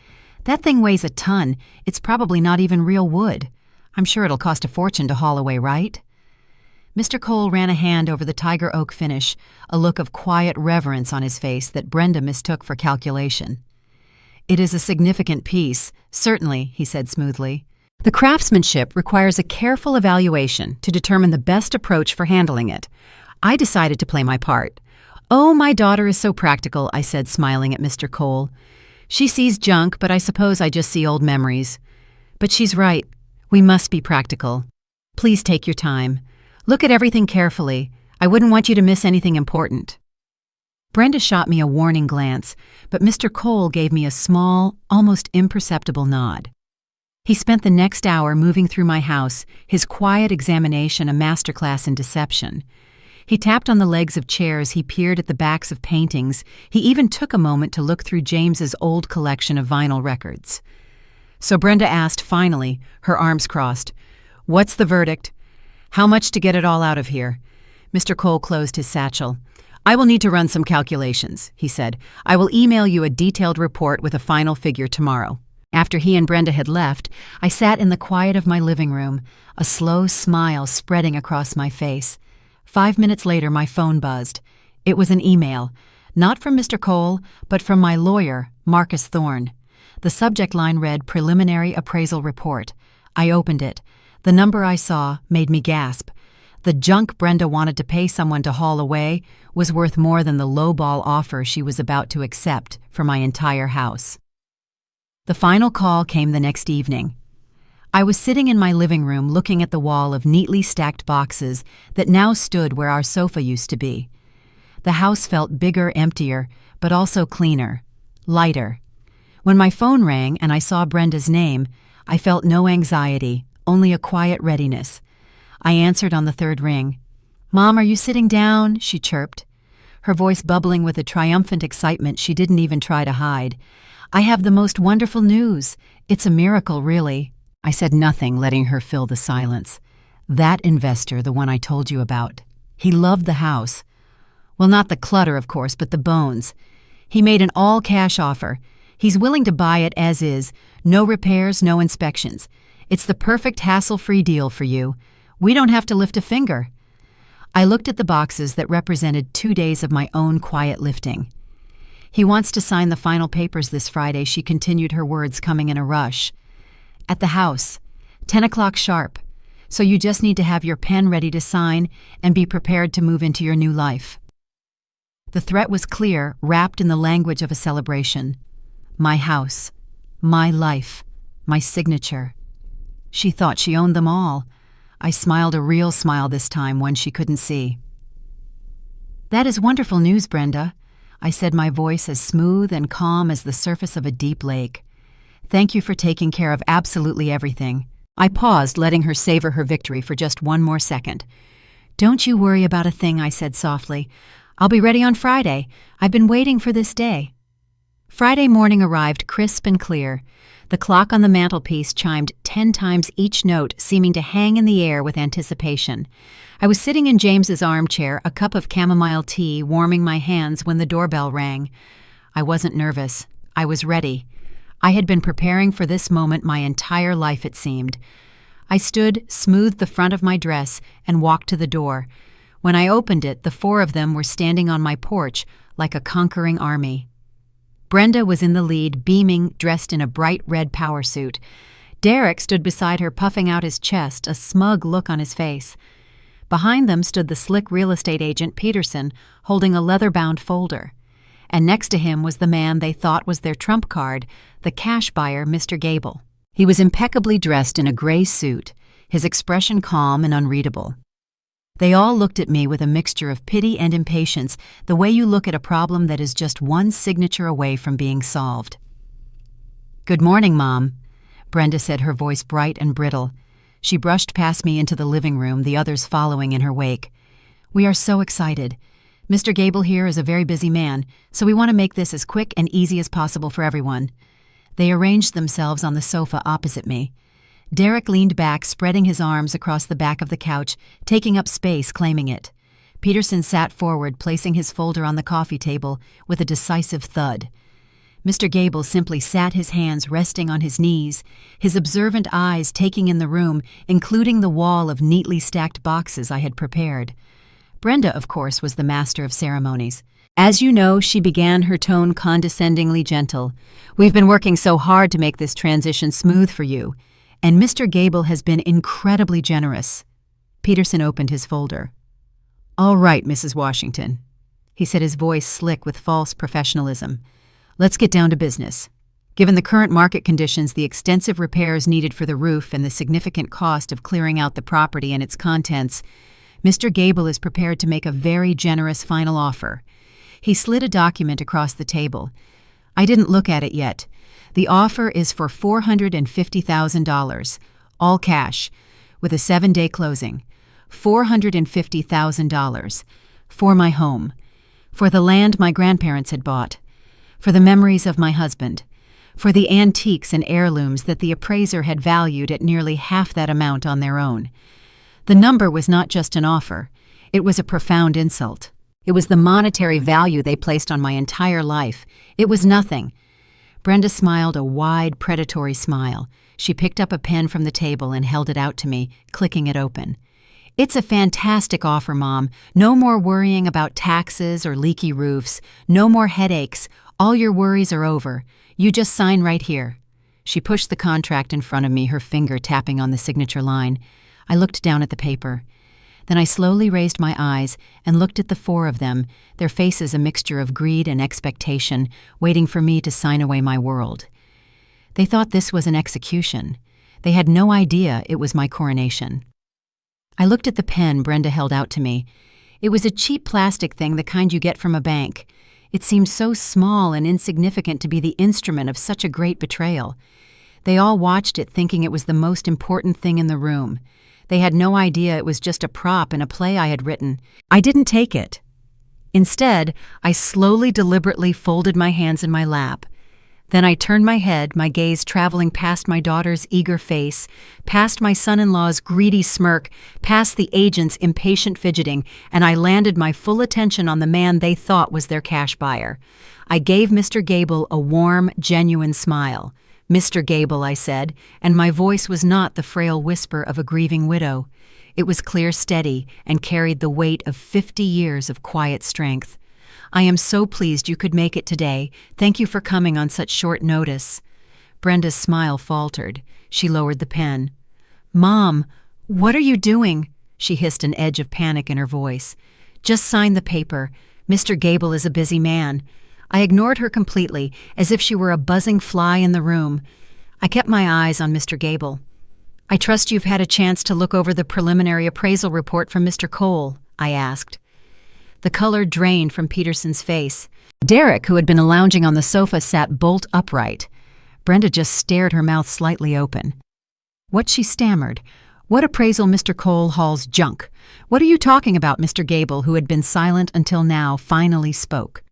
"That thing weighs a ton. It's probably not even real wood. I'm sure it'll cost a fortune to haul away, right?" Mr. Cole ran a hand over the tiger oak finish, a look of quiet reverence on his face that Brenda mistook for calculation. "It is a significant piece, certainly," he said smoothly. "The craftsmanship requires a careful evaluation to determine the best approach for handling it. I decided to play my part." "Oh, my daughter is so practical," I said, smiling at Mr. Cole. "She sees junk, but I suppose I just see old memories. But she's right. We must be practical. Please take your time. Look at everything carefully. I wouldn't want you to miss anything important." Brenda shot me a warning glance, but Mr. Cole gave me a small, almost imperceptible nod. He spent the next hour moving through my house, his quiet examination a masterclass in deception. He tapped on the legs of chairs, he peered at the backs of paintings, he even took a moment to look through James's old collection of vinyl records. So Brenda asked finally, her arms crossed, "What's the verdict? How much to get it all out of here?" Mr. Cole closed his satchel. "I will need to run some calculations," he said. "I will email you a detailed report with a final figure tomorrow." After he and Brenda had left, I sat in the quiet of my living room, a slow smile spreading across my face. 5 minutes later, my phone buzzed. It was an email, not from Mr. Cole, but from my lawyer, Marcus Thorne. The subject line read, "Preliminary Appraisal Report." I opened it. The number I saw made me gasp. The junk Brenda wanted to pay someone to haul away was worth more than the lowball offer she was about to accept for my entire house. The final call came the next evening. I was sitting in my living room looking at the wall of neatly stacked boxes that now stood where our sofa used to be. The house felt bigger, emptier, but also cleaner, lighter. When my phone rang and I saw Brenda's name, I felt no anxiety, only a quiet readiness. I answered on the third ring. "Mom, are you sitting down?" she chirped, her voice bubbling with a triumphant excitement she didn't even try to hide. "I have the most wonderful news. It's a miracle, really." I said nothing, letting her fill the silence. "That investor, the one I told you about, he loved the house. Well, not the clutter, of course, but the bones. He made an all-cash offer. He's willing to buy it as is, no repairs, no inspections. It's the perfect hassle-free deal for you. We don't have to lift a finger." I looked at the boxes that represented 2 days of my own quiet lifting. "He wants to sign the final papers this Friday," she continued, her words coming in a rush. "At the house, 10 o'clock sharp. So you just need to have your pen ready to sign and be prepared to move into your new life." The threat was clear, wrapped in the language of a celebration. My house, my life, my signature. She thought she owned them all. I smiled a real smile this time, one she couldn't see. "That is wonderful news, Brenda," I said, my voice as smooth and calm as the surface of a deep lake. "Thank you for taking care of absolutely everything." I paused, letting her savor her victory for just one more second. "Don't you worry about a thing," I said softly. "I'll be ready on Friday. I've been waiting for this day." Friday morning arrived crisp and clear. The clock on the mantelpiece chimed 10 times each note, seeming to hang in the air with anticipation. I was sitting in James's armchair, a cup of chamomile tea warming my hands when the doorbell rang. I wasn't nervous. I was ready. I had been preparing for this moment my entire life, it seemed. I stood, smoothed the front of my dress, and walked to the door. When I opened it, the 4 of them were standing on my porch like a conquering army. Brenda was in the lead, beaming, dressed in a bright red power suit. Derek stood beside her, puffing out his chest, a smug look on his face. Behind them stood the slick real estate agent, Peterson, holding a leather-bound folder. And next to him was the man they thought was their trump card, the cash buyer, Mr. Gable. He was impeccably dressed in a gray suit, his expression calm and unreadable. They all looked at me with a mixture of pity and impatience, the way you look at a problem that is just one signature away from being solved. "Good morning, Mom," Brenda said, her voice bright and brittle. She brushed past me into the living room, the others following in her wake. "We are so excited. Mr. Gable here is a very busy man, so we want to make this as quick and easy as possible for everyone." They arranged themselves on the sofa opposite me. Derek leaned back, spreading his arms across the back of the couch, taking up space, claiming it. Peterson sat forward, placing his folder on the coffee table with a decisive thud. Mr. Gable simply sat, his hands resting on his knees, his observant eyes taking in the room, including the wall of neatly stacked boxes I had prepared. Brenda, of course, was the master of ceremonies. "As you know," she began, her tone condescendingly gentle, "we've been working so hard to make this transition smooth for you. And Mr. Gable has been incredibly generous." Peterson opened his folder. "All right, Mrs. Washington," he said, his voice slick with false professionalism. "Let's get down to business. Given the current market conditions, the extensive repairs needed for the roof, and the significant cost of clearing out the property and its contents, Mr. Gable is prepared to make a very generous final offer." He slid a document across the table. I didn't look at it yet. "The offer is for $450,000, all cash, with a 7-day closing. $450,000. For my home. For the land my grandparents had bought. For the memories of my husband. For the antiques and heirlooms that the appraiser had valued at nearly half that amount on their own. The number was not just an offer. It was a profound insult. It was the monetary value they placed on my entire life. It was nothing. Brenda smiled a wide, predatory smile. She picked up a pen from the table and held it out to me, clicking it open. "It's a fantastic offer, Mom. No more worrying about taxes or leaky roofs. No more headaches. All your worries are over. You just sign right here." She pushed the contract in front of me, her finger tapping on the signature line. I looked down at the paper. Then I slowly raised my eyes and looked at the four of them, their faces a mixture of greed and expectation, waiting for me to sign away my world. They thought this was an execution. They had no idea it was my coronation. I looked at the pen Brenda held out to me. It was a cheap plastic thing, the kind you get from a bank. It seemed so small and insignificant to be the instrument of such a great betrayal. They all watched it thinking it was the most important thing in the room. They had no idea it was just a prop in a play I had written. I didn't take it. Instead, I slowly, deliberately folded my hands in my lap. Then I turned my head, my gaze traveling past my daughter's eager face, past my son-in-law's greedy smirk, past the agent's impatient fidgeting, and I landed my full attention on the man they thought was their cash buyer. I gave Mr. Gable a warm, genuine smile. "Mr. Gable," I said, and my voice was not the frail whisper of a grieving widow. It was clear, steady, and carried the weight of 50 years of quiet strength. "I am so pleased you could make it today. Thank you for coming on such short notice." Brenda's smile faltered. She lowered the pen. "Mom, what are you doing?" She hissed, an edge of panic in her voice. "Just sign the paper. Mr. Gable is a busy man." I ignored her completely, as if she were a buzzing fly in the room. I kept my eyes on Mr. Gable. "I trust you've had a chance to look over the preliminary appraisal report from Mr. Cole," I asked. The color drained from Peterson's face. Derek, who had been lounging on the sofa, sat bolt upright. Brenda just stared, her mouth slightly open. What, she stammered. "What appraisal, Mr. Cole hauls junk? What are you talking about?" Mr. Gable, who had been silent until now, finally spoke.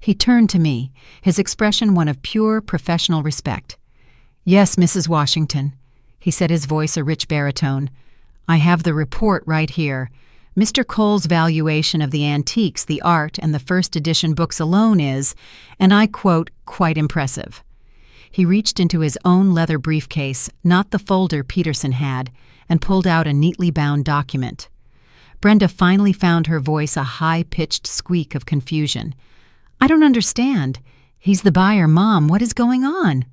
He turned to me, his expression one of pure professional respect. "Yes, Mrs. Washington," he said, his voice a rich baritone. "I have the report right here. Mr. Cole's valuation of the antiques, the art, and the first edition books alone is, and I quote, quite impressive." He reached into his own leather briefcase, not the folder Peterson had, and pulled out a neatly bound document. Brenda finally found her voice a high-pitched squeak of confusion. "I don't understand. He's the buyer, Mom. What is going on?"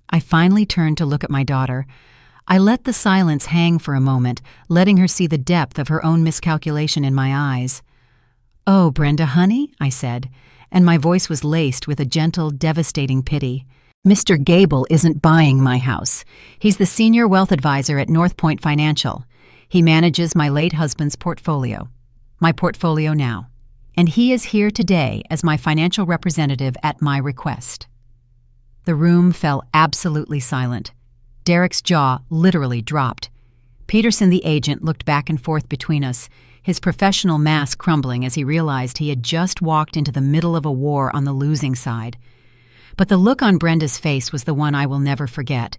I finally turned to look at my daughter. I let the silence hang for a moment, letting her see the depth of her own miscalculation in my eyes. "Oh, Brenda, honey," I said, and my voice was laced with a gentle, devastating pity. "Mr. Gable isn't buying my house. He's the senior wealth advisor at North Point Financial. He manages my late husband's portfolio. My portfolio now. And he is here today as my financial representative at my request." The room fell absolutely silent. Derek's jaw literally dropped. Peterson, the agent, looked back and forth between us, his professional mask crumbling as he realized he had just walked into the middle of a war on the losing side. But the look on Brenda's face was the one I will never forget.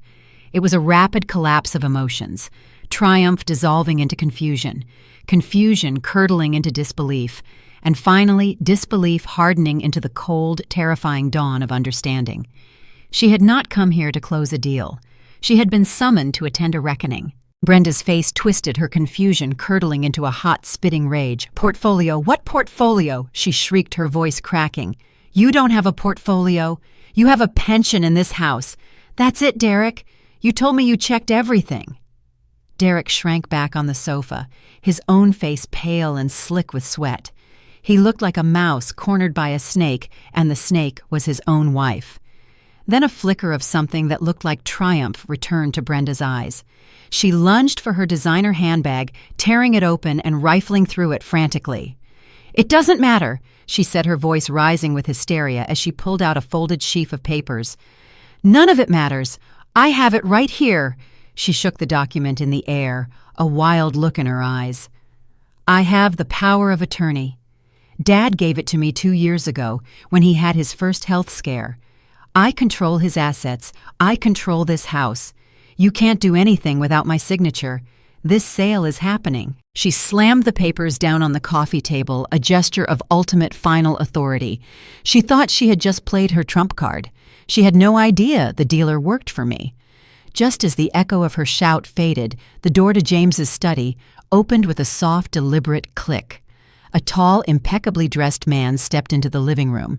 It was a rapid collapse of emotions, triumph dissolving into confusion, confusion curdling into disbelief, and finally disbelief hardening into the cold, terrifying dawn of understanding. She had not come here to close a deal. She had been summoned to attend a reckoning. Brenda's face twisted, her confusion curdling into a hot, spitting rage. "Portfolio? What portfolio?" she shrieked, her voice cracking. "You don't have a portfolio. You have a pension in this house. That's it, Derek. You told me you checked everything." Derek shrank back on the sofa, his own face pale and slick with sweat. He looked like a mouse cornered by a snake, and the snake was his own wife. Then a flicker of something that looked like triumph returned to Brenda's eyes. She lunged for her designer handbag, tearing it open and rifling through it frantically. "It doesn't matter," she said, her voice rising with hysteria as she pulled out a folded sheaf of papers. "None of it matters. I have it right here. She shook the document in the air, a wild look in her eyes. I have the power of attorney. Dad gave it to me 2 years ago when he had his first health scare. I control his assets. I control this house. You can't do anything without my signature. This sale is happening. She slammed the papers down on the coffee table, a gesture of ultimate final authority. She thought she had just played her trump card. She had no idea the dealer worked for me. Just as the echo of her shout faded, the door to James's study opened with a soft, deliberate click. A tall, impeccably dressed man stepped into the living room.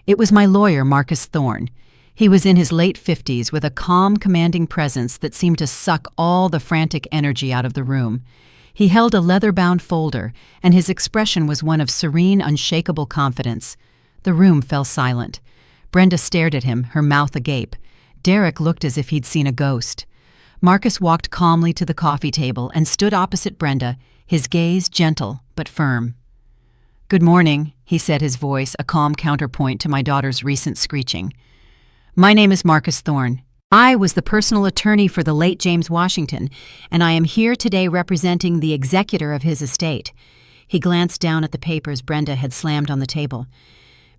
It was my lawyer, Marcus Thorne. He was in his late 50s with a calm, commanding presence that seemed to suck all the frantic energy out of the room. He held a leather-bound folder, and his expression was one of serene, unshakable confidence. The room fell silent. Brenda stared at him, her mouth agape. Derek looked as if he'd seen a ghost. Marcus walked calmly to the coffee table and stood opposite Brenda, his gaze gentle but firm. "Good morning," he said, his voice a calm counterpoint to my daughter's recent screeching. "My name is Marcus Thorne. I was the personal attorney for the late James Washington, and I am here today representing the executor of his estate." He glanced down at the papers Brenda had slammed on the table.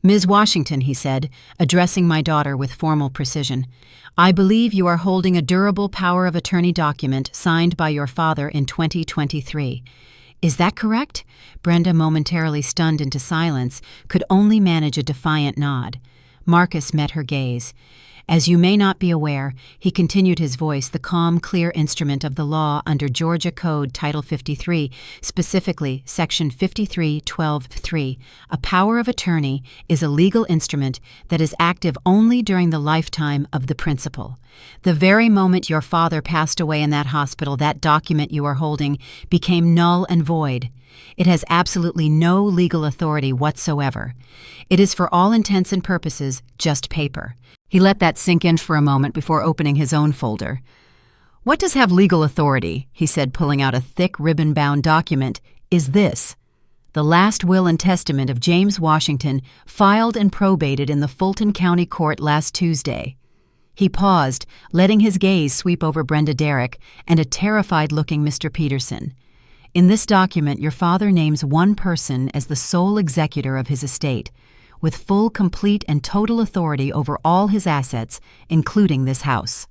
"Ms. Washington," he said, addressing my daughter with formal precision, "I believe you are holding a durable power of attorney document signed by your father in 2023. Is that correct?" Brenda, momentarily stunned into silence, could only manage a defiant nod. Marcus met her gaze. "As you may not be aware," he continued, his voice the calm, clear instrument of the law under Georgia Code Title 53, specifically Section 53:12(3), a power of attorney is a legal instrument that is active only during the lifetime of the principal. The very moment your father passed away in that hospital, that document you are holding became null and void. It has absolutely no legal authority whatsoever. It is for all intents and purposes just paper. He let that sink in for a moment before opening his own folder. "What does have legal authority?" he said, pulling out a thick ribbon-bound document. "Is this the last will and testament of James Washington, filed and probated in the Fulton County Court last Tuesday." He paused, letting his gaze sweep over Brenda Derrick and a terrified-looking Mr. Peterson. "In this document, your father names one person as the sole executor of his estate, with full, complete, and total authority over all his assets, including this house."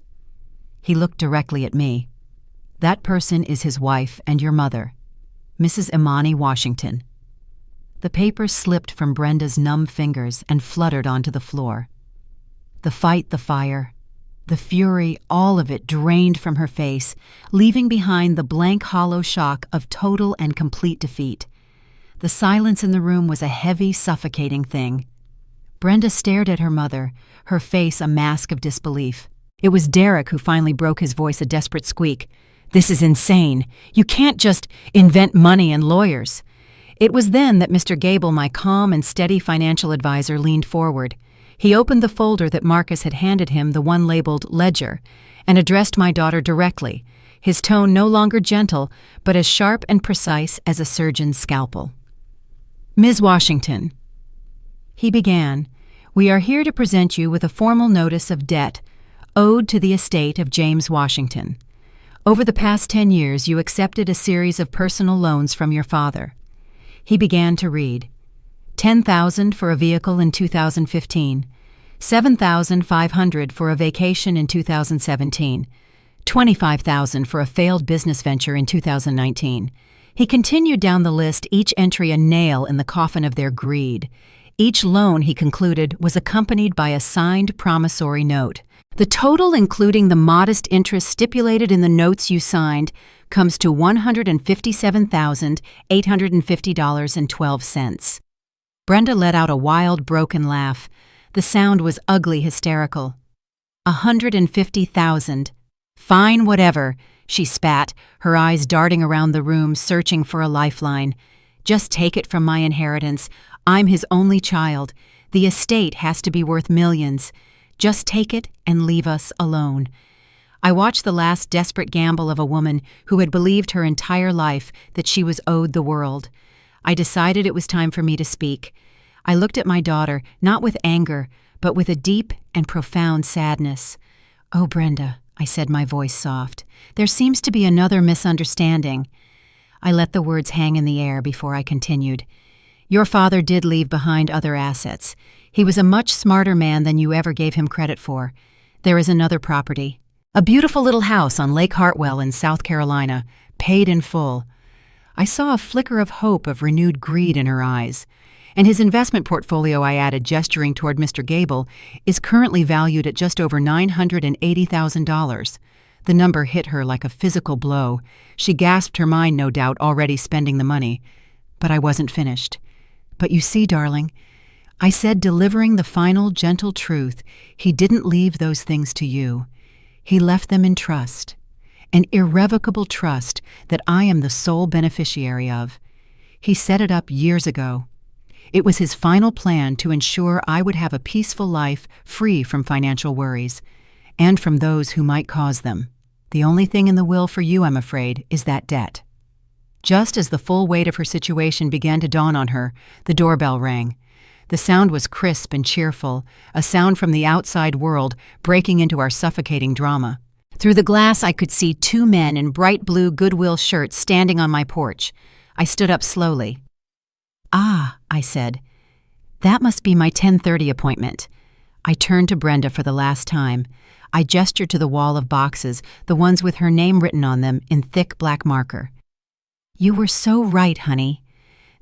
He looked directly at me. "That person is his wife and your mother, Mrs. Imani Washington." The paper slipped from Brenda's numb fingers and fluttered onto the floor. The fight, the fire, the fury, all of it drained from her face, leaving behind the blank, hollow shock of total and complete defeat. The silence in the room was a heavy, suffocating thing. Brenda stared at her mother, her face a mask of disbelief. It was Derek who finally broke his voice a desperate squeak. "This is insane. You can't just invent money and lawyers." It was then that Mr. Gable, my calm and steady financial advisor, leaned forward. He opened the folder that Marcus had handed him, the one labeled Ledger, and addressed my daughter directly, his tone no longer gentle, but as sharp and precise as a surgeon's scalpel. "Ms. Washington," he began, "we are here to present you with a formal notice of debt owed to the estate of James Washington. Over the past 10 years, you accepted a series of personal loans from your father." He began to read. $10,000 for a vehicle in 2015, $7,500 for a vacation in 2017, $25,000 for a failed business venture in 2019. He continued down the list, each entry a nail in the coffin of their greed. Each loan, he concluded, was accompanied by a signed promissory note. "The total, including the modest interest stipulated in the notes you signed, comes to $157,850.12. Brenda let out a wild, broken laugh. The sound was ugly, hysterical. $150,000. Fine, whatever," she spat, her eyes darting around the room, searching for a lifeline. "Just take it from my inheritance. I'm his only child. The estate has to be worth millions. Just take it and leave us alone." I watched the last desperate gamble of a woman who had believed her entire life that she was owed the world. I decided it was time for me to speak. I looked at my daughter, not with anger, but with a deep and profound sadness. "Oh, Brenda, I said, my voice soft. "There seems to be another misunderstanding." I let the words hang in the air before I continued. "Your father did leave behind other assets. He was a much smarter man than you ever gave him credit for. There is another property. A beautiful little house on Lake Hartwell in South Carolina, paid in full." I saw a flicker of hope of renewed greed in her eyes. "And his investment portfolio," I added, gesturing toward Mr. Gable, "is currently valued at just over $980,000. The number hit her like a physical blow. She gasped, her mind, no doubt, already spending the money. But I wasn't finished. "But you see, darling," I said, delivering the final, gentle truth, "he didn't leave those things to you. He left them in trust. An irrevocable trust that I am the sole beneficiary of. He set it up years ago. It was his final plan to ensure I would have a peaceful life free from financial worries, and from those who might cause them. The only thing in the will for you, I'm afraid, is that debt." Just as the full weight of her situation began to dawn on her, the doorbell rang. The sound was crisp and cheerful, a sound from the outside world breaking into our suffocating drama. Through the glass I could see 2 men in bright blue Goodwill shirts standing on my porch. I stood up slowly. "Ah," I said. "That must be my 10:30 appointment." I turned to Brenda for the last time. I gestured to the wall of boxes, the ones with her name written on them in thick black marker. "You were so right, honey."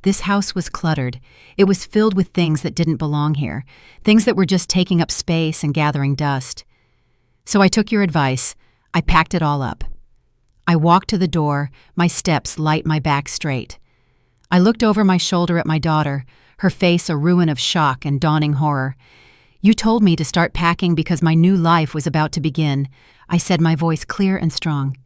This house was cluttered. It was filled with things that didn't belong here, things that were just taking up space and gathering dust. So I took your advice. I packed it all up. I walked to the door, my steps light, my back straight. I looked over my shoulder at my daughter, her face a ruin of shock and dawning horror. "You told me to start packing because my new life was about to begin," I said, my voice clear and strong.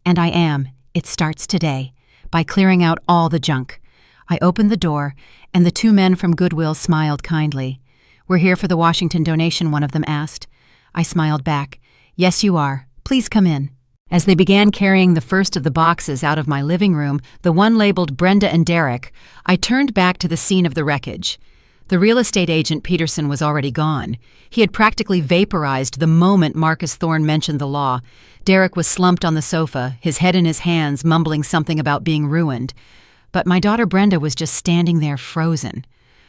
"And I am. It starts today, by clearing out all the junk." I opened the door, and the 2 men from Goodwill smiled kindly. "We're here for the Washington donation," one of them asked. I smiled back. "Yes, you are. Please come in." As they began carrying the first of the boxes out of my living room, the one labeled Brenda and Derek, I turned back to the scene of the wreckage. The real estate agent Peterson was already gone. He had practically vaporized the moment Marcus Thorne mentioned the law. Derek was slumped on the sofa, his head in his hands, mumbling something about being ruined. But my daughter Brenda was just standing there frozen.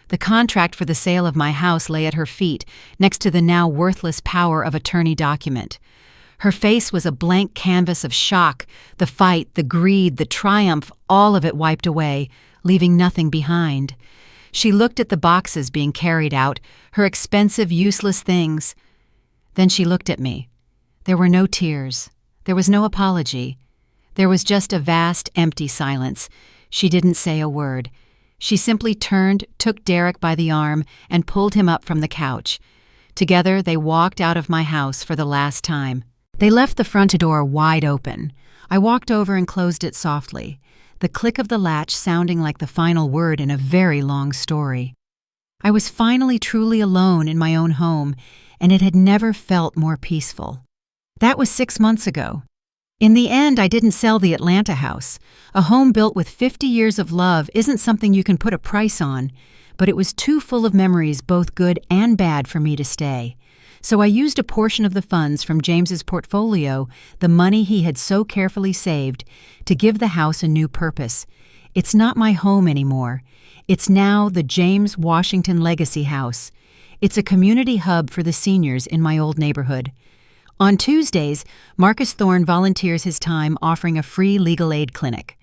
The contract for the sale of my house lay at her feet, next to the now worthless power of attorney document. Her face was a blank canvas of shock, the fight, the greed, the triumph, all of it wiped away, leaving nothing behind. She looked at the boxes being carried out, her expensive, useless things. Then she looked at me. There were no tears. There was no apology. There was just a vast, empty silence. She didn't say a word. She simply turned, took Derek by the arm, and pulled him up from the couch. Together, they walked out of my house for the last time. They left the front door wide open. I walked over and closed it softly, the click of the latch sounding like the final word in a very long story. I was finally truly alone in my own home, and it had never felt more peaceful. That was 6 months ago. In the end, I didn't sell the Atlanta house. A home built with 50 years of love isn't something you can put a price on, but it was too full of memories, both good and bad, for me to stay. So I used a portion of the funds from James's portfolio, the money he had so carefully saved, to give the house a new purpose. It's not my home anymore. It's now the James Washington Legacy House. It's a community hub for the seniors in my old neighborhood. On Tuesdays, Marcus Thorne volunteers his time offering a free legal aid clinic.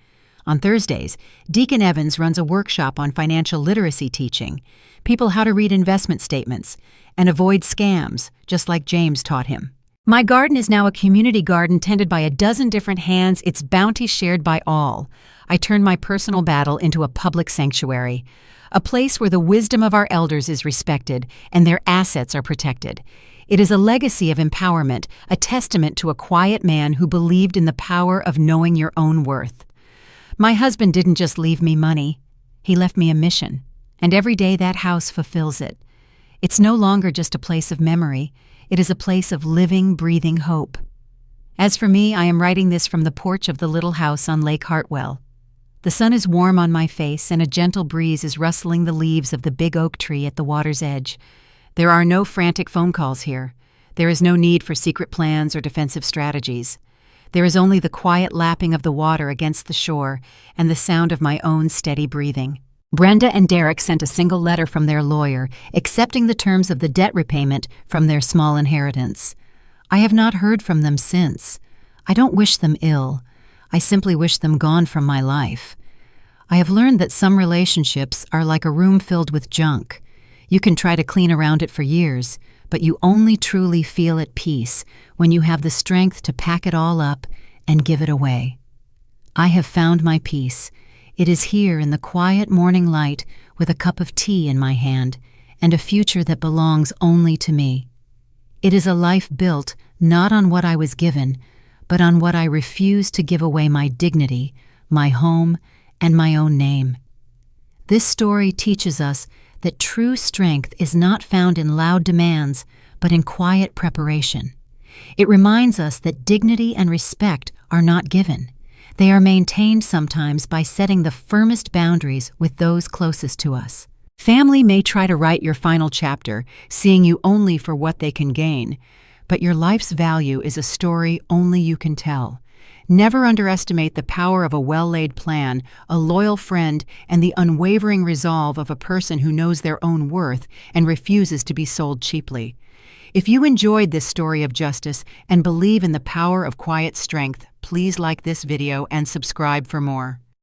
On Thursdays, Deacon Evans runs a workshop on financial literacy, teaching people how to read investment statements and avoid scams, just like James taught him. My garden is now a community garden tended by a dozen different hands, its bounty shared by all. I turn my personal battle into a public sanctuary, a place where the wisdom of our elders is respected and their assets are protected. It is a legacy of empowerment, a testament to a quiet man who believed in the power of knowing your own worth. My husband didn't just leave me money. He left me a mission, and every day that house fulfills it. It's no longer just a place of memory. It is a place of living, breathing hope. As for me, I am writing this from the porch of the little house on Lake Hartwell. The sun is warm on my face, and a gentle breeze is rustling the leaves of the big oak tree at the water's edge. There are no frantic phone calls here. There is no need for secret plans or defensive strategies. There is only the quiet lapping of the water against the shore and the sound of my own steady breathing. Brenda and Derek sent a single letter from their lawyer, accepting the terms of the debt repayment from their small inheritance. I have not heard from them since. I don't wish them ill. I simply wish them gone from my life. I have learned that some relationships are like a room filled with junk. You can try to clean around it for years, but you only truly feel at peace when you have the strength to pack it all up and give it away. I have found my peace. It is here in the quiet morning light with a cup of tea in my hand and a future that belongs only to me. It is a life built not on what I was given, but on what I refuse to give away: my dignity, my home, and my own name. This story teaches us that true strength is not found in loud demands, but in quiet preparation. It reminds us that dignity and respect are not given. They are maintained sometimes by setting the firmest boundaries with those closest to us. Family may try to write your final chapter, seeing you only for what they can gain, but your life's value is a story only you can tell. Never underestimate the power of a well-laid plan, a loyal friend, and the unwavering resolve of a person who knows their own worth and refuses to be sold cheaply. If you enjoyed this story of justice and believe in the power of quiet strength, please like this video and subscribe for more.